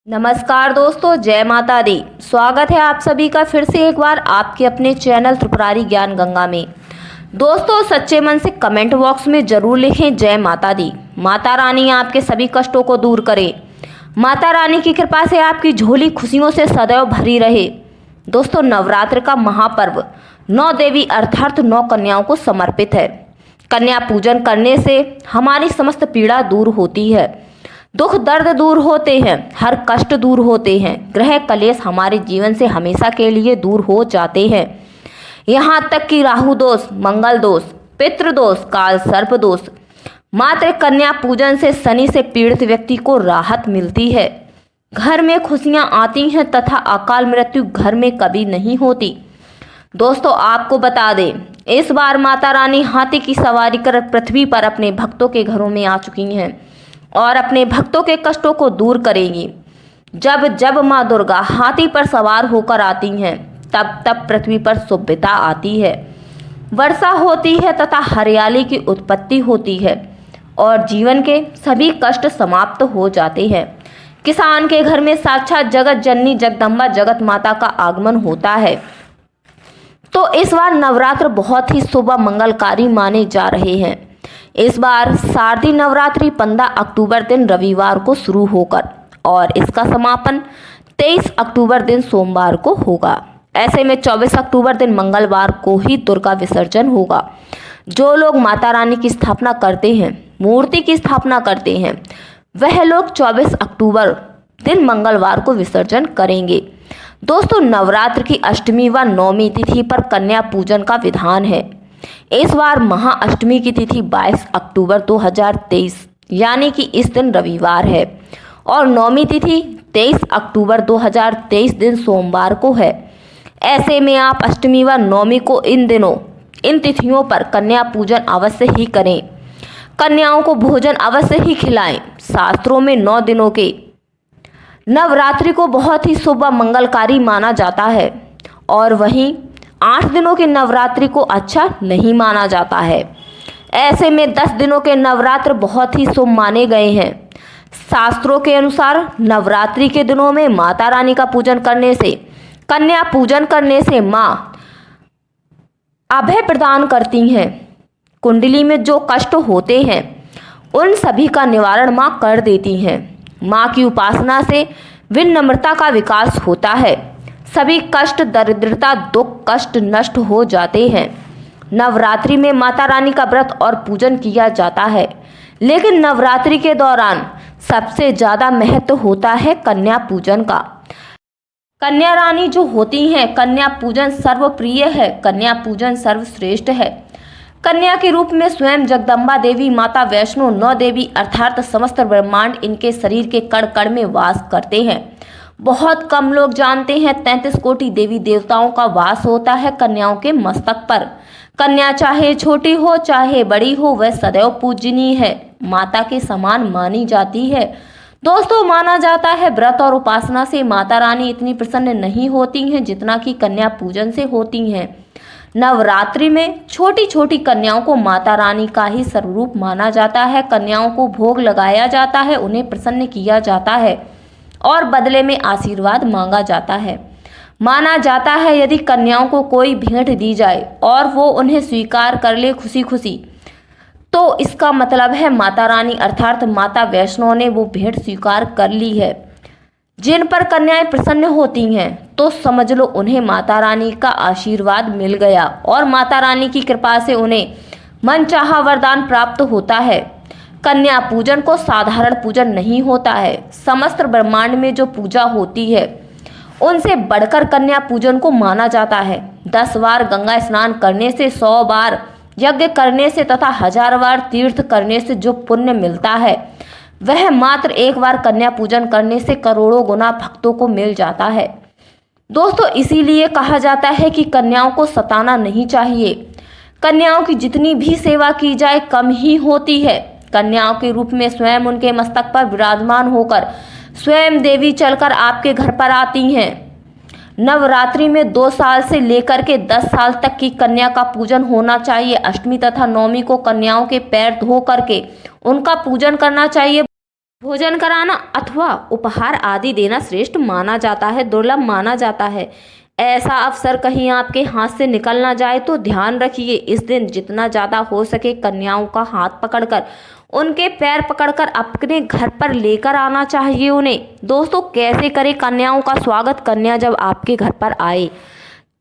नमस्कार दोस्तों, जय माता दी। स्वागत है आप सभी का फिर से एक बार आपके अपने चैनल त्रिपुरारी ज्ञान गंगा में। दोस्तों, सच्चे मन से कमेंट बॉक्स में जरूर लिखें जय माता दी। माता रानी आपके सभी कष्टों को दूर करे। माता रानी की कृपा से आपकी झोली खुशियों से सदैव भरी रहे। दोस्तों, नवरात्र का महापर्व 9 देवी अर्थात 9 कन्याओं को समर्पित है। कन्या पूजन करने से हमारी समस्त पीड़ा दूर होती है, दुख दर्द दूर होते हैं, हर कष्ट दूर होते हैं, ग्रह कलेश हमारे जीवन से हमेशा के लिए दूर हो जाते हैं। यहाँ तक कि राहु दोष, मंगल दोष, पितृ दोष, काल सर्प दोष, मात्र कन्या पूजन से शनि से पीड़ित व्यक्ति को राहत मिलती है। घर में खुशियाँ आती हैं तथा अकाल मृत्यु घर में कभी नहीं होती। दोस्तों, आपको बता दें, इस बार माता रानी हाथी की सवारी कर पृथ्वी पर अपने भक्तों के घरों में आ चुकी हैं और अपने भक्तों के कष्टों को दूर करेंगी। जब जब माँ दुर्गा हाथी पर सवार होकर आती हैं, तब तब पृथ्वी पर सुभिता आती है, वर्षा होती है तथा हरियाली की उत्पत्ति होती है और जीवन के सभी कष्ट समाप्त हो जाते हैं। किसान के घर में साक्षात जगत जननी जगदम्बा जगत माता का आगमन होता है। तो इस बार नवरात्र बहुत ही शुभ मंगलकारी माने जा रहे हैं। इस बार शारदीय नवरात्रि 15 अक्टूबर दिन रविवार को शुरू होकर और इसका समापन 23 अक्टूबर दिन सोमवार को होगा। ऐसे में 24 अक्टूबर दिन मंगलवार को ही दुर्गा विसर्जन होगा। जो लोग माता रानी की स्थापना करते हैं, मूर्ति की स्थापना करते हैं, वह लोग 24 अक्टूबर दिन मंगलवार को विसर्जन करेंगे। दोस्तों, नवरात्र की अष्टमी व नवमी तिथि पर कन्या पूजन का विधान है। इस बार महाअष्टमी की तिथि 22 अक्टूबर 2023 यानी कि इस दिन रविवार है और नवमी तिथि 23 अक्टूबर 2023 दिन सोमवार को है। ऐसे में आप अष्टमी व नवमी को इन तिथियों पर कन्या पूजन अवश्य ही करें। कन्याओं को भोजन अवश्य ही खिलाएं। शास्त्रों में 9 दिनों के नवरात्रि को बहुत ही शुभ मंगलकारी माना जाता है और वहीं 8 दिनों के नवरात्रि को अच्छा नहीं माना जाता है। ऐसे में 10 दिनों के नवरात्र बहुत ही शुभ माने गए हैं। शास्त्रों के अनुसार नवरात्रि के दिनों में माता रानी का पूजन करने से, कन्या पूजन करने से माँ अभय प्रदान करती हैं। कुंडली में जो कष्ट होते हैं उन सभी का निवारण माँ कर देती हैं। माँ की उपासना से विनम्रता का विकास होता है। सभी कष्ट, दरिद्रता, दुख, कष्ट नष्ट हो जाते हैं। नवरात्रि में माता रानी का व्रत और पूजन किया जाता है, लेकिन नवरात्रि के दौरान सबसे ज़्यादा महत्व होता है कन्या पूजन का। कन्या रानी जो होती हैं, कन्या पूजन सर्वप्रिय है, कन्या पूजन सर्वश्रेष्ठ है। कन्या के रूप में स्वयं जगदम्बा देवी, माता वैष्णो, 9 देवी अर्थात समस्त ब्रह्मांड इनके शरीर के कण कण में वास करते हैं। बहुत कम लोग जानते हैं 33 कोटि देवी देवताओं का वास होता है कन्याओं के मस्तक पर। कन्या चाहे छोटी हो चाहे बड़ी हो, वह सदैव पूजनीय है, माता के समान मानी जाती है। दोस्तों, माना जाता है व्रत और उपासना से माता रानी इतनी प्रसन्न नहीं होती हैं जितना कि कन्या पूजन से होती हैं। नवरात्रि में छोटी छोटी कन्याओं को माता रानी का ही स्वरूप माना जाता है। कन्याओं को भोग लगाया जाता है, उन्हें प्रसन्न किया जाता है और बदले में आशीर्वाद मांगा जाता है। माना जाता है यदि कन्याओं को कोई भेंट दी जाए और वो उन्हें स्वीकार कर ले खुशी खुशी, तो इसका मतलब है माता रानी अर्थात माता वैष्णो ने वो भेंट स्वीकार कर ली है। जिन पर कन्याएं प्रसन्न होती हैं तो समझ लो उन्हें माता रानी का आशीर्वाद मिल गया और माता रानी की कृपा से उन्हें मनचाहा वरदान प्राप्त होता है। कन्या पूजन को साधारण पूजन नहीं होता है। समस्त ब्रह्मांड में जो पूजा होती है उनसे बढ़कर कन्या पूजन को माना जाता है। 10 बार गंगा स्नान करने से, 100 बार यज्ञ करने से तथा 1000 बार तीर्थ करने से जो पुण्य मिलता है वह मात्र 1 बार कन्या पूजन करने से करोड़ों गुना भक्तों को मिल जाता है। दोस्तों, इसीलिए कहा जाता है कि कन्याओं को सताना नहीं चाहिए। कन्याओं की जितनी भी सेवा की जाए कम ही होती है। कन्याओं के रूप में स्वयं उनके मस्तक पर विराजमान होकर स्वयं देवी चलकर आपके घर पर आती हैं। नवरात्रि में 2 साल से लेकर के 10 साल तक की कन्या का पूजन होना चाहिए। अष्टमी तथा नवमी को कन्याओं के पैर धो करके उनका पूजन करना चाहिए। भोजन कराना अथवा उपहार आदि देना श्रेष्ठ माना जाता है, दुर्लभ माना जाता है। ऐसा अवसर कहीं आपके हाथ से निकल ना जाए तो ध्यान रखिए, इस दिन जितना ज़्यादा हो सके कन्याओं का हाथ पकड़कर, उनके पैर पकड़कर अपने घर पर लेकर आना चाहिए उन्हें। दोस्तों, कैसे करें कन्याओं का स्वागत? कन्या जब आपके घर पर आए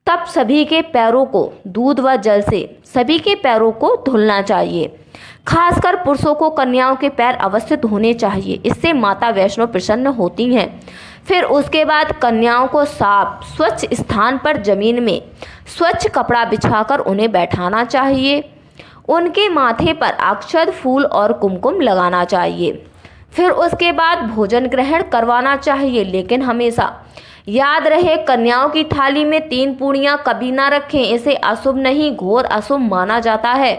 तब सभी के पैरों को दूध व जल से सभी के पैरों को धुलना चाहिए। खासकर पुरुषों को कन्याओं के पैर अवश्य धोने चाहिए, इससे माता वैष्णो प्रसन्न होती हैं। फिर उसके बाद कन्याओं को साफ स्वच्छ स्थान पर जमीन में स्वच्छ कपड़ा बिछाकर उन्हें बैठाना चाहिए। उनके माथे पर अक्षत, फूल और कुमकुम लगाना चाहिए। फिर उसके बाद भोजन ग्रहण करवाना चाहिए, लेकिन हमेशा याद रहे कन्याओं की थाली में 3 पूड़ियाँ कभी ना रखें, इसे अशुभ नहीं घोर अशुभ माना जाता है।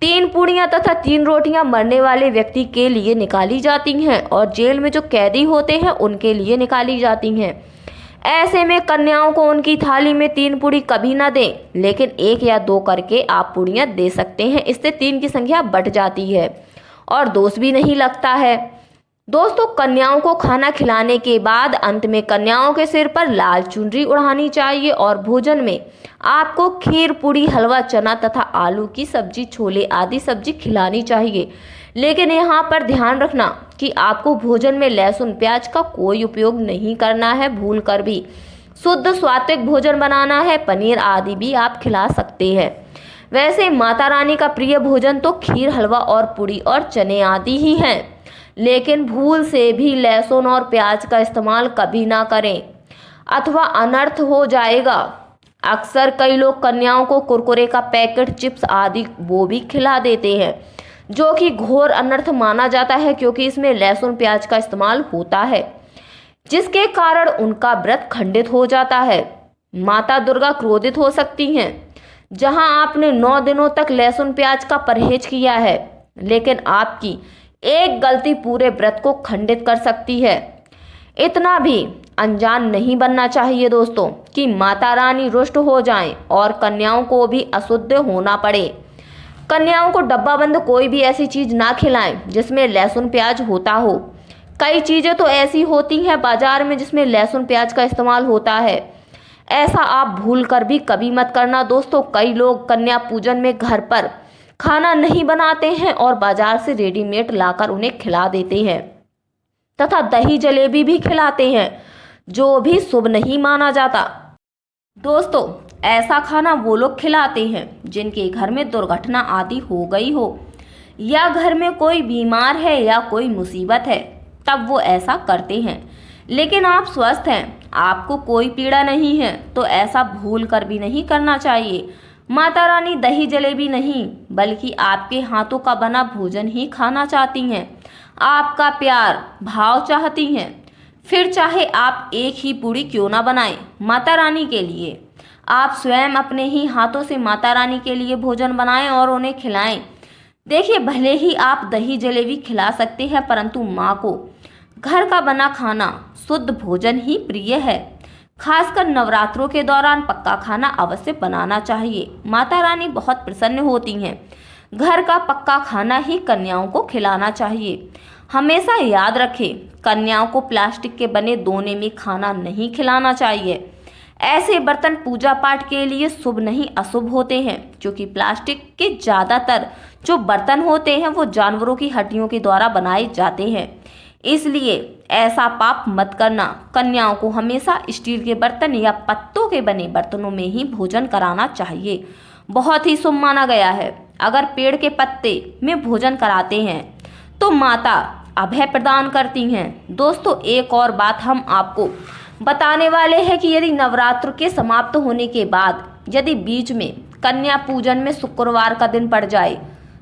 3 पूड़ियाँ तथा 3 रोटियाँ मरने वाले व्यक्ति के लिए निकाली जाती हैं और जेल में जो कैदी होते हैं उनके लिए निकाली जाती हैं। ऐसे में कन्याओं को उनकी थाली में 3 पूड़ी कभी ना दें, लेकिन 1 या 2 करके आप पूड़ियाँ दे सकते हैं। इससे 3 की संख्या बढ़ जाती है और दोष भी नहीं लगता है। दोस्तों, कन्याओं को खाना खिलाने के बाद अंत में कन्याओं के सिर पर लाल चुनरी उड़ानी चाहिए और भोजन में आपको खीर, पूड़ी, हलवा, चना तथा आलू की सब्जी, छोले आदि सब्जी खिलानी चाहिए। लेकिन यहाँ पर ध्यान रखना कि आपको भोजन में लहसुन प्याज का कोई उपयोग नहीं करना है, भूल कर भी। शुद्ध सात्विक भोजन बनाना है, पनीर आदि भी आप खिला सकते हैं। वैसे माता रानी का प्रिय भोजन तो खीर, हलवा और पूड़ी और चने आदि ही हैं, लेकिन भूल से भी लहसुन और प्याज का इस्तेमाल कभी ना करें अथवा अनर्थ हो जाएगा। अक्सर कई लोग कन्याओं को कुरकुरे का पैकेट, चिप्स आदि वो भी खिला देते हैं, जो कि घोर अनर्थ माना जाता है, क्योंकि इसमें लहसुन प्याज का इस्तेमाल होता है, जिसके कारण उनका व्रत खंडित हो जाता है। माता दुर्गा क्रोधित हो सकती हैं। जहां आपने 9 दिनों तक लहसुन प्याज का परहेज किया है, लेकिन आपकी एक गलती पूरे व्रत को खंडित कर सकती है। इतना भी अनजान नहीं बनना चाहिए दोस्तों कि माता रानी रुष्ट हो जाएं और कन्याओं को भी अशुद्ध होना पड़े। कन्याओं को डब्बा बंद कोई भी ऐसी चीज़ ना खिलाएं जिसमें लहसुन प्याज होता हो। कई चीज़ें तो ऐसी होती हैं बाजार में जिसमें लहसुन प्याज का इस्तेमाल होता है। ऐसा आप भूल कर भी कभी मत करना दोस्तों। कई लोग कन्या पूजन में घर पर खाना नहीं बनाते हैं और बाजार से रेडीमेड लाकर उन्हें खिला देते हैं तथा दही जलेबी भी खिलाते हैं, जो भी शुभ नहीं माना जाता। दोस्तों, ऐसा खाना वो लोग खिलाते हैं जिनके घर में दुर्घटना आदि हो गई हो या घर में कोई बीमार है या कोई मुसीबत है, तब वो ऐसा करते हैं। लेकिन आप स्वस्थ हैं, आपको कोई पीड़ा नहीं है, तो ऐसा भूल कर भी नहीं करना चाहिए। माता रानी दही जलेबी नहीं बल्कि आपके हाथों का बना भोजन ही खाना चाहती हैं, आपका प्यार भाव चाहती हैं। फिर चाहे आप एक ही पूड़ी क्यों ना बनाएं माता रानी के लिए, आप स्वयं अपने ही हाथों से माता रानी के लिए भोजन बनाएं और उन्हें खिलाएं। देखिए, भले ही आप दही जलेबी खिला सकते हैं, परंतु माँ को घर का बना खाना, शुद्ध भोजन ही प्रिय है। खासकर नवरात्रों के दौरान पक्का खाना अवश्य बनाना चाहिए। माता रानी बहुत प्रसन्न होती हैं। घर का पक्का खाना ही कन्याओं को खिलाना चाहिए। हमेशा याद रखें, कन्याओं को प्लास्टिक के बने दोने में खाना नहीं खिलाना चाहिए। ऐसे बर्तन पूजा पाठ के लिए शुभ नहीं अशुभ होते हैं, क्योंकि प्लास्टिक के ज़्यादातर जो बर्तन होते हैं वो जानवरों की हड्डियों के द्वारा बनाए जाते हैं। इसलिए ऐसा पाप मत करना। कन्याओं को हमेशा स्टील के बर्तन या पत्तों के बने बर्तनों में ही भोजन कराना चाहिए, बहुत ही शुभ माना गया है। अगर पेड़ के पत्ते में भोजन कराते हैं तो माता अभय प्रदान करती हैं। दोस्तों, एक और बात हम आपको बताने वाले हैं कि यदि नवरात्र के समाप्त होने के बाद यदि बीच में कन्या पूजन में शुक्रवार का दिन पड़ जाए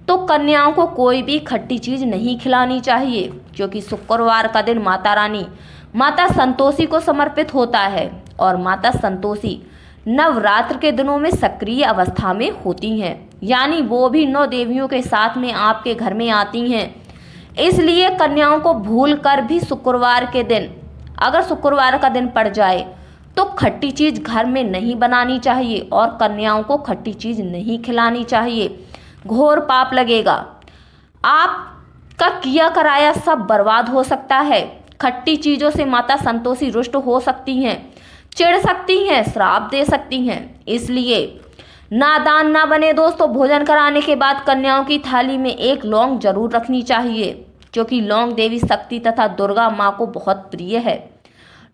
तो कन्याओं को कोई भी खट्टी चीज़ नहीं खिलानी चाहिए, क्योंकि शुक्रवार का दिन माता रानी माता संतोषी को समर्पित होता है और माता संतोषी नवरात्र के दिनों में सक्रिय अवस्था में होती हैं, यानी वो भी 9 देवियों के साथ में आपके घर में आती हैं। इसलिए कन्याओं को भूल कर भी शुक्रवार के दिन, अगर शुक्रवार का दिन पड़ जाए तो खट्टी चीज़ घर में नहीं बनानी चाहिए और कन्याओं को खट्टी चीज़ नहीं खिलानी चाहिए, घोर पाप लगेगा। आप का किया कराया सब बर्बाद हो सकता है। खट्टी चीजों से माता संतोषी रुष्ट हो सकती हैं, चिढ़ सकती हैं, श्राप दे सकती हैं। इसलिए नादान ना बने दोस्तों। भोजन कराने के बाद कन्याओं की थाली में एक लौंग जरूर रखनी चाहिए, क्योंकि लौंग देवी शक्ति तथा दुर्गा माँ को बहुत प्रिय है।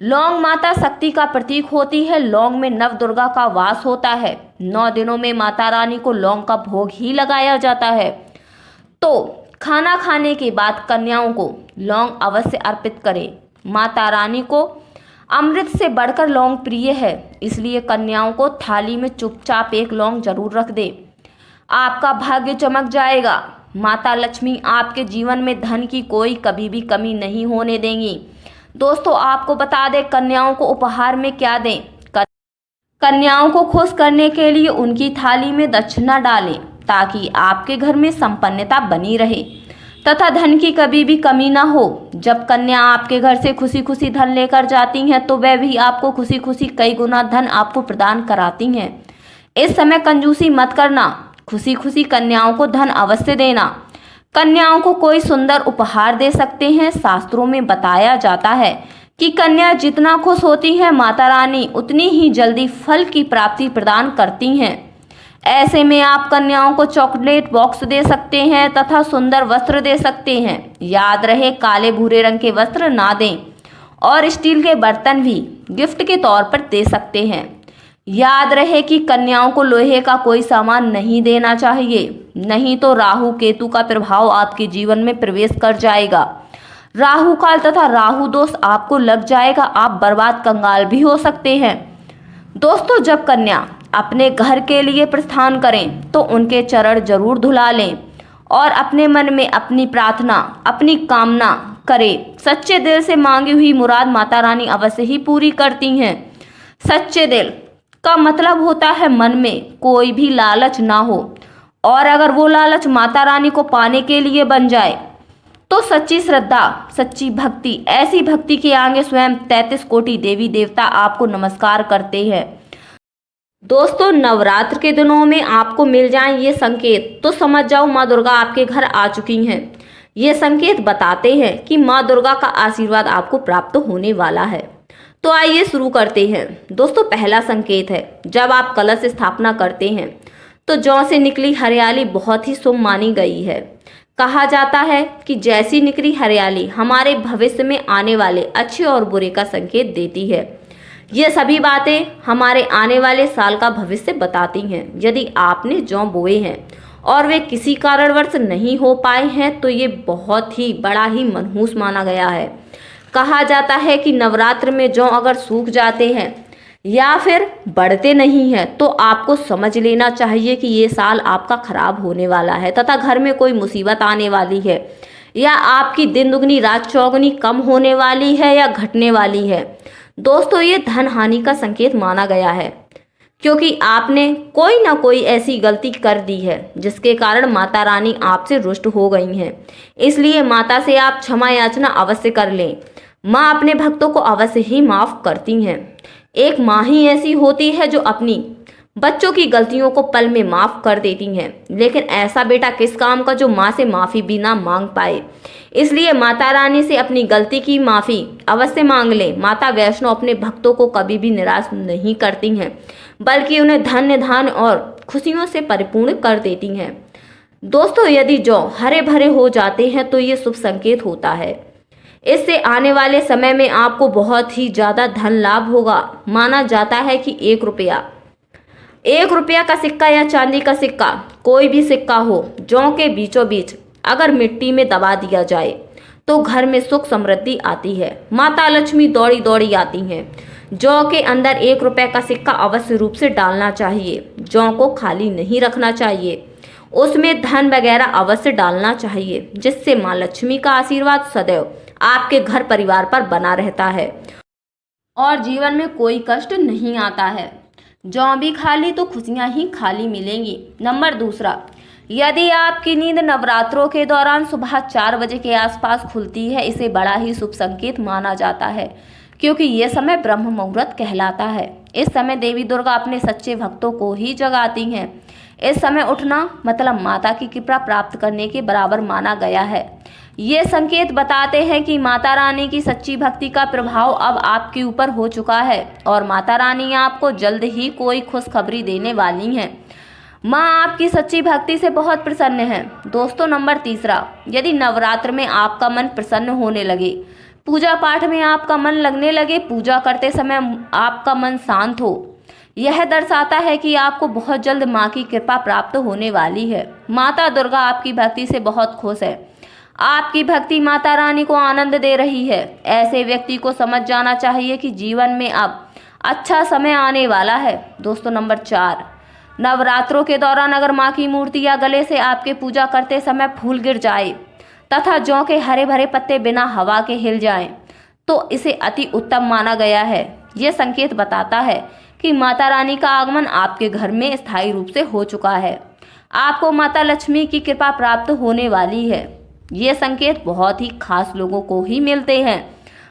लौंग माता शक्ति का प्रतीक होती है। लौंग में नव दुर्गा का वास होता है। 9 दिनों में माता रानी को लौंग का भोग ही लगाया जाता है। तो खाना खाने के बाद कन्याओं को लौंग अवश्य अर्पित करें। माता रानी को अमृत से बढ़कर लौंग प्रिय है, इसलिए कन्याओं को थाली में चुपचाप एक लौंग जरूर रख दे। आपका भाग्य चमक जाएगा। माता लक्ष्मी आपके जीवन में धन की कोई कभी भी कमी नहीं होने देंगी। दोस्तों आपको बता दें, कन्याओं को उपहार में क्या दें। कन्याओं को खुश करने के लिए उनकी थाली में दक्षिणा डालें, ताकि आपके घर में संपन्नता बनी रहे तथा धन की कभी भी कमी ना हो। जब कन्या आपके घर से खुशी खुशी धन लेकर जाती हैं, तो वह भी आपको खुशी खुशी कई गुना धन आपको प्रदान कराती हैं। इस समय कंजूसी मत करना, खुशी खुशी कन्याओं को धन अवश्य देना। कन्याओं को कोई सुंदर उपहार दे सकते हैं। शास्त्रों में बताया जाता है कि कन्या जितना खुश होती है, माता रानी उतनी ही जल्दी फल की प्राप्ति प्रदान करती हैं। ऐसे में आप कन्याओं को चॉकलेट बॉक्स दे सकते हैं तथा सुंदर वस्त्र दे सकते हैं। याद रहे, काले भूरे रंग के वस्त्र ना दें और स्टील के बर्तन भी गिफ्ट के तौर पर दे सकते हैं। याद रहे कि कन्याओं को लोहे का कोई सामान नहीं देना चाहिए, नहीं तो राहु केतु का प्रभाव आपके जीवन में प्रवेश कर जाएगा। राहु काल तथा राहु दोष आपको लग जाएगा। आप बर्बाद कंगाल भी हो सकते हैं। दोस्तों जब कन्या अपने घर के लिए प्रस्थान करें, तो उनके चरण जरूर धुला लें और अपने मन में अपनी प्रार्थना, अपनी कामना करें। सच्चे दिल से मांगी हुई मुराद माता रानी अवश्य ही पूरी करती हैं। सच्चे दिल का मतलब होता है मन में कोई भी लालच ना हो, और अगर वो लालच माता रानी को पाने के लिए बन जाए, तो सच्ची श्रद्धा, सच्ची भक्ति, ऐसी भक्ति के आगे स्वयं 33 कोटि देवी देवता आपको नमस्कार करते हैं। दोस्तों नवरात्र के दिनों में आपको मिल जाएं ये संकेत, तो समझ जाओ माँ दुर्गा आपके घर आ चुकी हैं। ये संकेत बताते हैं कि माँ दुर्गा का आशीर्वाद आपको प्राप्त होने वाला है। तो आइए शुरू करते हैं। दोस्तों पहला संकेत है, जब आप कलश स्थापना करते हैं, तो जौ से निकली हरियाली बहुत ही शुभ मानी गई है। कहा जाता है कि जैसी निकली हरियाली हमारे भविष्य में आने वाले अच्छे और बुरे का संकेत देती है। ये सभी बातें हमारे आने वाले साल का भविष्य बताती हैं। यदि आपने जौ बोए हैं और वे किसी कारणवश नहीं हो पाए हैं, तो ये बहुत ही बड़ा ही मनहूस माना गया है। कहा जाता है कि नवरात्र में जौ अगर सूख जाते हैं या फिर बढ़ते नहीं हैं, तो आपको समझ लेना चाहिए कि ये साल आपका खराब होने वाला है तथा घर में कोई मुसीबत आने वाली है, या आपकी दिन दुगनी रात चौगुनी कम होने वाली है या घटने वाली है। दोस्तों ये धन हानि का संकेत माना गया है, क्योंकि आपने कोई ना कोई ऐसी गलती कर दी है जिसके कारण माता रानी आपसे रुष्ट हो गई हैं। इसलिए माता से आप क्षमा याचना अवश्य कर लें। माँ अपने भक्तों को अवश्य ही माफ करती हैं। एक माँ ही ऐसी होती है जो अपनी बच्चों की गलतियों को पल में माफ कर देती हैं, लेकिन ऐसा बेटा किस काम का जो माँ से माफ़ी भी ना मांग पाए। इसलिए माता रानी से अपनी गलती की माफ़ी अवश्य मांग लें। माता वैष्णो अपने भक्तों को कभी भी निराश नहीं करती हैं, बल्कि उन्हें धन्य धान और खुशियों से परिपूर्ण कर देती हैं। दोस्तों यदि जौ हरे भरे हो जाते हैं, तो ये शुभ संकेत होता है। इससे आने वाले समय में आपको बहुत ही ज़्यादा धन लाभ होगा। माना जाता है कि 1 रुपया का सिक्का या चांदी का सिक्का, कोई भी सिक्का हो, जौ के बीचों बीच अगर मिट्टी में दबा दिया जाए, तो घर में सुख समृद्धि आती है। माता लक्ष्मी दौड़ी दौड़ी आती हैं। जौ के अंदर 1 रुपये का सिक्का अवश्य रूप से डालना चाहिए। जौ को खाली नहीं रखना चाहिए, उसमें धन वगैरह अवश्य डालना चाहिए, जिससे माँ लक्ष्मी का आशीर्वाद सदैव आपके घर परिवार पर बना रहता है और जीवन में कोई कष्ट नहीं आता है। जौ भी खाली तो खुशियां ही खाली मिलेंगी। नंबर 2, यदि आपकी नींद नवरात्रों के दौरान सुबह 4 बजे के आसपास खुलती है, इसे बड़ा ही शुभ संकेत माना जाता है, क्योंकि यह समय ब्रह्म मुहूर्त कहलाता है। इस समय देवी दुर्गा अपने सच्चे भक्तों को ही जगाती हैं। इस समय उठना मतलब माता की कृपा प्राप्त करने के बराबर माना गया है। ये संकेत बताते हैं कि माता रानी की सच्ची भक्ति का प्रभाव अब आपके ऊपर हो चुका है और माता रानी आपको जल्द ही कोई खुशखबरी देने वाली हैं। माँ आपकी सच्ची भक्ति से बहुत प्रसन्न है। दोस्तों नंबर तीसरा, यदि नवरात्र में आपका मन प्रसन्न होने लगे, पूजा पाठ में आपका मन लगने लगे, पूजा करते समय आपका मन शांत हो, यह दर्शाता है कि आपको बहुत जल्द माँ की कृपा प्राप्त होने वाली है। माता दुर्गा आपकी भक्ति से बहुत खुश है। आपकी भक्ति माता रानी को आनंद दे रही है। ऐसे व्यक्ति को समझ जाना चाहिए कि जीवन में अब अच्छा समय आने वाला है। दोस्तों नंबर 4, नवरात्रों के दौरान अगर माँ की मूर्ति या गले से आपके पूजा करते समय फूल गिर जाए तथा जौ के हरे भरे पत्ते बिना हवा के हिल जाएं, तो इसे अति उत्तम माना गया है। यह संकेत बताता है कि माता रानी का आगमन आपके घर में स्थायी रूप से हो चुका है। आपको माता लक्ष्मी की कृपा प्राप्त होने वाली है। ये संकेत बहुत ही खास लोगों को ही मिलते हैं।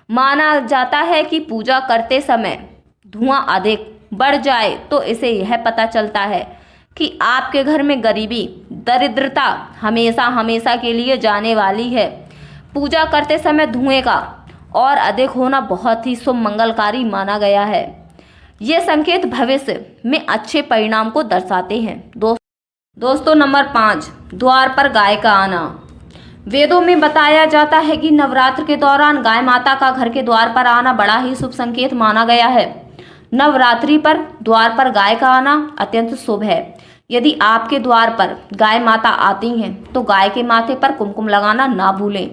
माना जाता है कि पूजा करते समय धुआं अधिक बढ़ जाए तो इसे यह पता चलता है कि आपके घर में गरीबी, दरिद्रता हमेशा हमेशा के लिए जाने वाली है। पूजा करते समय धुएं का और अधिक होना बहुत ही शुभ मंगलकारी माना गया है। ये संकेत भविष्य में अच्छे परिणाम को दर्शाते हैं। दोस्तों नंबर 5, द्वार पर गाय का आना। वेदों में बताया जाता है कि नवरात्र के दौरान गाय माता का घर के द्वार पर आना बड़ा ही शुभ संकेत माना गया है। नवरात्रि पर द्वार पर गाय का आना अत्यंत शुभ है। यदि आपके द्वार पर गाय माता आती हैं तो गाय के माथे पर कुमकुम लगाना ना भूलें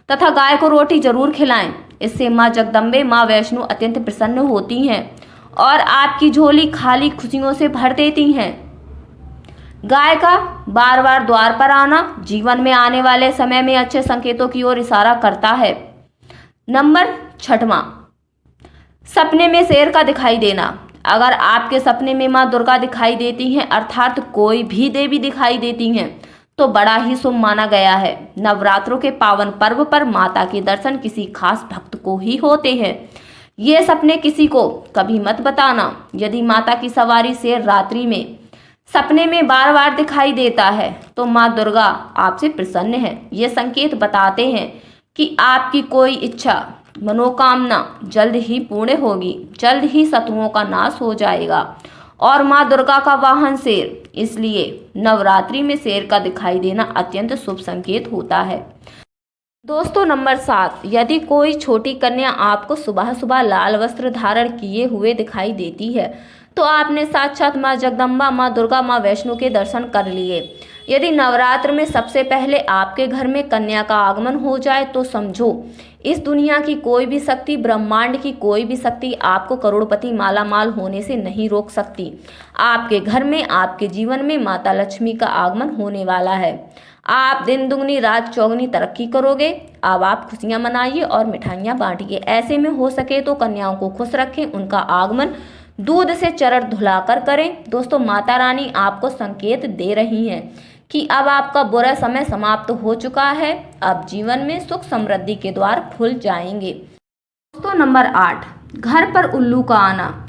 तथा गाय को रोटी जरूर खिलाएं। इससे माँ जगदम्बे, माँ वैष्णो अत्यंत प्रसन्न होती हैं और आपकी झोली खाली खुशियों से भर देती हैं। गाय का बार बार द्वार पर आना जीवन में आने वाले समय में अच्छे संकेतों की ओर इशारा करता है। नंबर 6, सपने में शेर का दिखाई देना। अगर आपके सपने में माँ दुर्गा दिखाई देती हैं अर्थात कोई भी देवी दिखाई देती हैं तो बड़ा ही शुभ माना गया है। नवरात्रों के पावन पर्व पर माता के दर्शन किसी खास भक्त को ही होते हैं। ये सपने किसी को कभी मत बताना। यदि माता की सवारी शेर रात्रि में सपने में बार बार दिखाई देता है तो माँ दुर्गा आपसे प्रसन्न है। ये संकेत बताते हैं कि आपकी कोई इच्छा, मनोकामना जल्द ही पूर्ण होगी, जल्द ही शत्रुओं का नाश हो जाएगा और माँ दुर्गा का वाहन शेर, इसलिए नवरात्रि में शेर का दिखाई देना अत्यंत शुभ संकेत होता है। दोस्तों नंबर 7, यदि कोई छोटी कन्या आपको सुबह सुबह लाल वस्त्र धारण किए हुए दिखाई देती है तो आपने साक्षात माँ जगदम्बा, माँ दुर्गा, माँ वैष्णो के दर्शन कर लिए। यदि नवरात्र में सबसे पहले आपके घर में कन्या का आगमन हो जाए तो समझो इस दुनिया की कोई भी शक्ति, ब्रह्मांड की कोई भी शक्ति आपको करोड़पति मालामाल होने से नहीं रोक सकती। आपके घर में, आपके जीवन में माता लक्ष्मी का आगमन होने वाला है। आप दिन दुगनी रात चौगुनी तरक्की करोगे। अब आप खुशियां मनाइए और मिठाइयां बांटिए। ऐसे में हो सके तो कन्याओं को खुश रखें, उनका आगमन दूध से चरण धुलाकर करें। दोस्तों माता रानी आपको संकेत दे रही हैं कि अब आपका बुरा समय समाप्त हो चुका है। अब जीवन में सुख समृद्धि के द्वार खुल जाएंगे। दोस्तों नंबर 8, घर पर उल्लू का आना।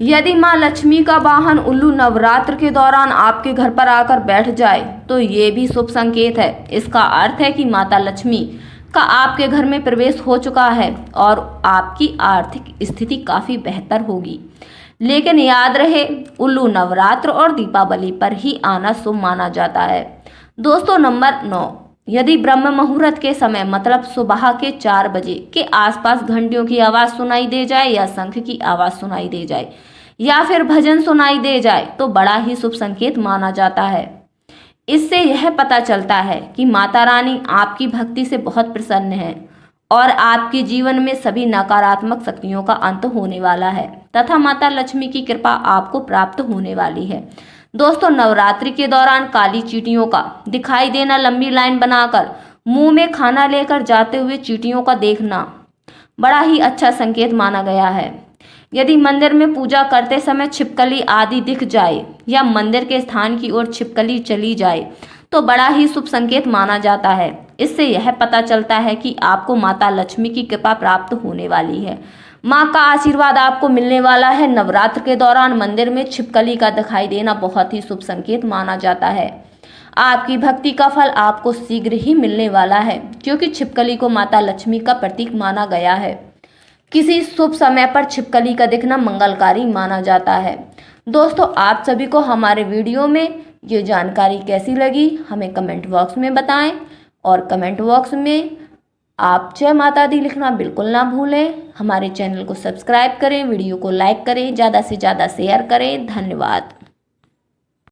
यदि माँ लक्ष्मी का वाहन उल्लू नवरात्र के दौरान आपके घर पर आकर बैठ जाए तो ये भी शुभ संकेत है। इसका अर्थ है कि माता लक्ष्मी का आपके घर में प्रवेश हो चुका है और आपकी आर्थिक स्थिति काफी बेहतर होगी। लेकिन याद रहे, उल्लू नवरात्र और दीपावली पर ही आना शुभ माना जाता है। दोस्तों नंबर 9, यदि ब्रह्म मुहूर्त के समय मतलब सुबह के 4 बजे के आसपास घंटियों की आवाज़ सुनाई दे जाए या शंख की आवाज़ सुनाई दे जाए या फिर भजन सुनाई दे जाए तो बड़ा ही शुभ संकेत माना जाता है। इससे यह पता चलता है कि माता रानी आपकी भक्ति से बहुत प्रसन्न है और आपके जीवन में सभी नकारात्मक शक्तियों का अंत होने वाला है तथा माता लक्ष्मी की कृपा आपको प्राप्त होने वाली है। दोस्तों नवरात्रि के दौरान काली चींटियों का दिखाई देना, लंबी लाइन बनाकर मुंह में खाना लेकर जाते हुए चींटियों का देखना बड़ा ही अच्छा संकेत माना गया है। यदि मंदिर में पूजा करते समय छिपकली आदि दिख जाए या मंदिर के स्थान की ओर छिपकली चली जाए तो बड़ा ही शुभ संकेत माना जाता है। इससे यह पता चलता है कि आपको माता लक्ष्मी की कृपा प्राप्त होने वाली है, माँ का आशीर्वाद आपको मिलने वाला है। नवरात्र के दौरान मंदिर में छिपकली का दिखाई देना बहुत ही शुभ संकेत माना जाता है। आपकी भक्ति का फल आपको शीघ्र ही मिलने वाला है, क्योंकि छिपकली को माता लक्ष्मी का प्रतीक माना गया है। किसी शुभ समय पर छिपकली का दिखना मंगलकारी माना जाता है। दोस्तों, आप सभी को हमारे वीडियो में ये जानकारी कैसी लगी हमें कमेंट बॉक्स में बताएं, और कमेंट बॉक्स में आप जय माता दी लिखना बिल्कुल ना भूलें। हमारे चैनल को सब्सक्राइब करें, वीडियो को लाइक करें, ज़्यादा से ज़्यादा शेयर करें। धन्यवाद।